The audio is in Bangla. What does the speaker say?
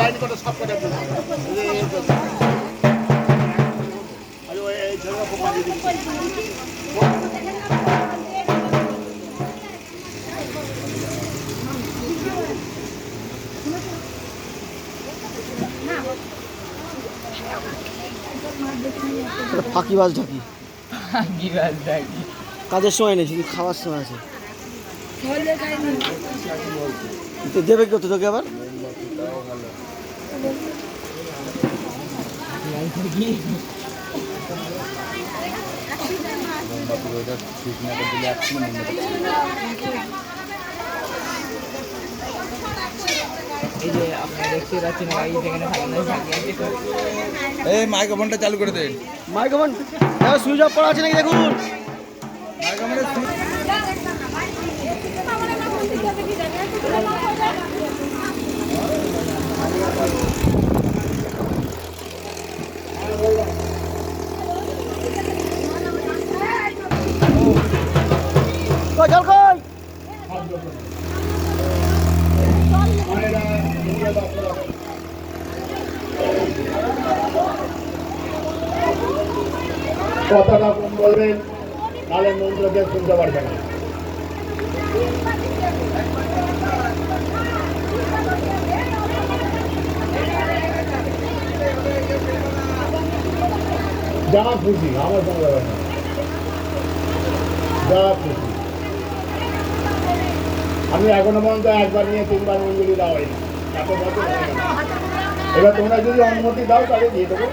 লাইন করে সব করে দিন ফাঁকিবাজ ঢাকি ফাঁকিবাজ ঢাকি কাজের সময় নেই, শুধু খাওয়ার সময় আছে। দেবে কত তোকে আবার? এই যে আপনারা দেখতে পাচ্ছেন এখানে এই মাইক্রোফোনটা চালু করে দেন। মাইক্রোফোন সুইচ অফ করা আছে নাকি দেখুন। জল কই? কথাটা কম বলবেন, নাহলে মন্ত্রকে শুনতে পারবে না। যা খুশি আমার কোনো ব্যাপার না, যা খুশি। আমি এখনো পর্যন্ত একবার নিয়ে 3 বার মঞ্জুরি দেওয়া হয়নি, এত বছর। এবার তোমরা যদি অনুমতি দাও তাহলে দিয়ে দেবো।